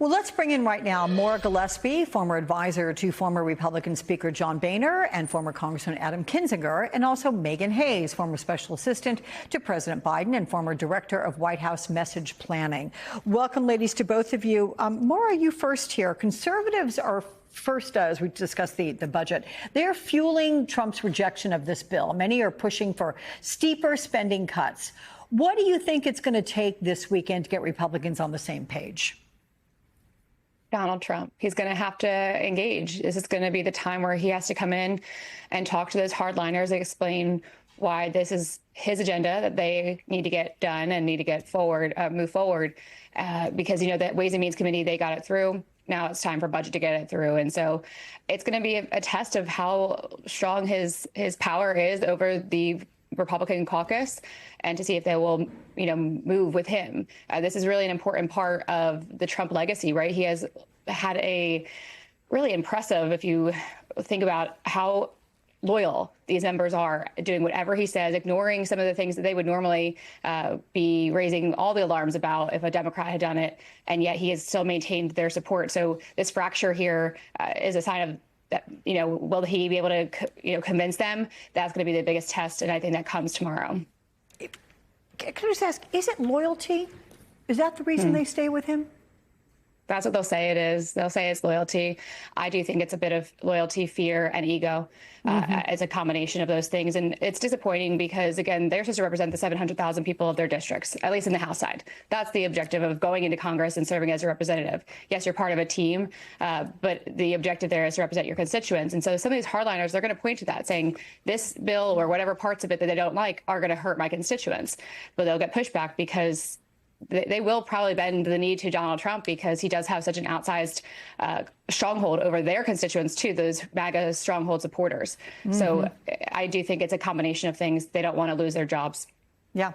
Well, let's bring in right now Maura Gillespie, former advisor to former Republican Speaker John Boehner and former Congressman Adam Kinzinger, and also Megan Hayes, former special assistant to President Biden and former director of White House message planning. Welcome, ladies, to both of you. Maura, you first here. Conservatives are first, as we discussed the budget, they're fueling Trump's rejection of this bill. Many are pushing for steeper spending cuts. What do you think it's going to take this weekend to get Republicans on the same page? Donald Trump. He's going to have to engage. This is going to be the time where he has to come in and talk to those hardliners, explain why this is his agenda that they need to get done and need to get forward, move forward, because, you know, that Ways and Means Committee, they got it through. Now it's time for budget to get it through. And so it's going to be a test of how strong his power is over the Republican caucus and to see if they will, you know, move with him. This is really an important part of the Trump legacy, right? He has had a really impressive, if you think about how loyal these members are, doing whatever he says, ignoring some of the things that they would normally be raising all the alarms about if a Democrat had done it. And yet he has still maintained their support. So this fracture here is a sign of that, you know, will he be able to, you know, convince them? That's going to be the biggest test. And I think that comes tomorrow. Can I just ask, is it loyalty? Is that the reason they stay with him? That's what they'll say it is. They'll say it's loyalty. I do think it's a bit of loyalty, fear, and ego as a combination of those things. And it's disappointing because, again, they're supposed to represent the 700,000 people of their districts, at least in the House side. That's the objective of going into Congress and serving as a representative. Yes, you're part of a team, but the objective there is to represent your constituents. And so some of these hardliners, they're going to point to that, saying this bill or whatever parts of it that they don't like are going to hurt my constituents. But they'll get pushback because they will probably bend the knee to Donald Trump because he does have such an outsized stronghold over their constituents, too, those MAGA stronghold supporters. So I do think it's a combination of things. They don't want to lose their jobs. Yeah.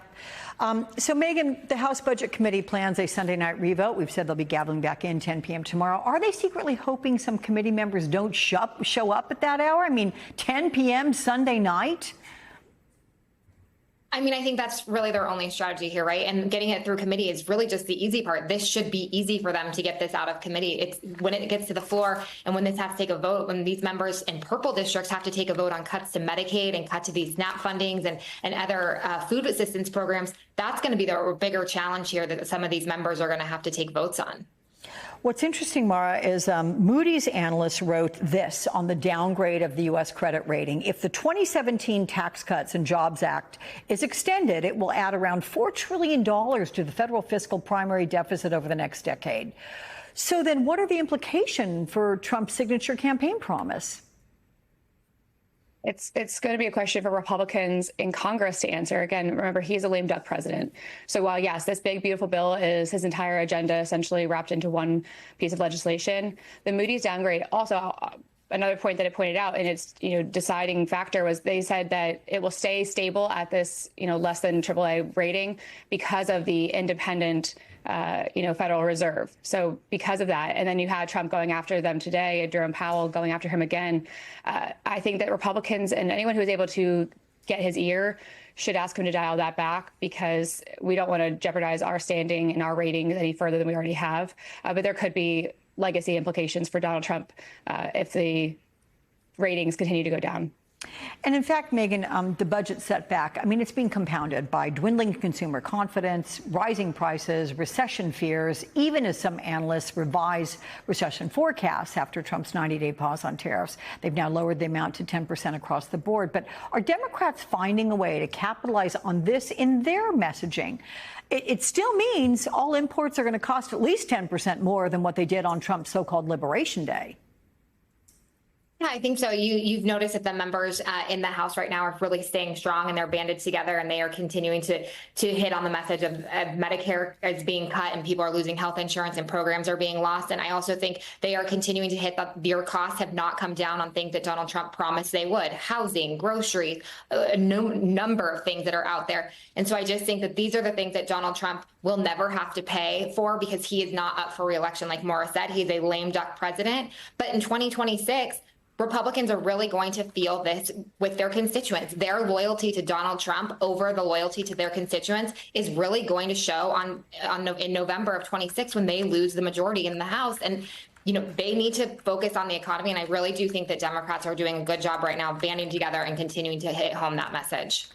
So, Megan, the House Budget Committee plans a Sunday night revote. We've said they'll be gathering back in 10 p.m. tomorrow. Are they secretly hoping some committee members don't show up at that hour? I mean, 10 p.m. Sunday night? I mean, I think that's really their only strategy here, right? And getting it through committee is really just the easy part. This should be easy for them to get this out of committee. It's when it gets to the floor and when this has to take a vote, when these members in purple districts have to take a vote on cuts to Medicaid and cut to these SNAP fundings and other food assistance programs, that's going to be the bigger challenge here that some of these members are going to have to take votes on. What's interesting, Maura, is Moody's analysts wrote this on the downgrade of the U.S. credit rating. If the 2017 Tax Cuts and Jobs Act is extended, it will add around $4 trillion to the federal fiscal primary deficit over the next decade. So then what are the implications for Trump's signature campaign promise? It's going to be a question for Republicans in Congress to answer. Again, remember, he's a lame duck president. So while, yes, this big, beautiful bill is his entire agenda essentially wrapped into one piece of legislation, the Moody's downgrade also, another point that it pointed out in its, you know, deciding factor was they said that it will stay stable at this, you know, less than AAA rating because of the independent you know, Federal Reserve. So because of that, and then you had Trump going after them today, and Jerome Powell going after him again, I think that Republicans and anyone who is able to get his ear should ask him to dial that back because we don't want to jeopardize our standing and our ratings any further than we already have. But there could be legacy implications for Donald Trump if the ratings continue to go down. And in fact, Megan, the budget setback, I mean, it's being compounded by dwindling consumer confidence, rising prices, recession fears, even as some analysts revise recession forecasts after Trump's 90-day pause on tariffs. They've now lowered the amount to 10% across the board. But are Democrats finding a way to capitalize on this in their messaging? It still means all imports are going to cost at least 10% more than what they did on Trump's so-called Liberation Day. Yeah, I think so. You've noticed that the members in the House right now are really staying strong and they're banded together and they are continuing to hit on the message of Medicare is being cut and people are losing health insurance and programs are being lost. And I also think they are continuing to hit that their costs have not come down on things that Donald Trump promised they would. Housing, groceries, a number of things that are out there. And so I just think that these are the things that Donald Trump will never have to pay for because he is not up for reelection. Like Maura said, he's a lame duck president. But in 2026, Republicans are really going to feel this with their constituents. Their loyalty to Donald Trump over the loyalty to their constituents is really going to show in November of 26 when they lose the majority in the House. And they need to focus on the economy. And I really do think that Democrats are doing a good job right now banding together and continuing to hit home that message.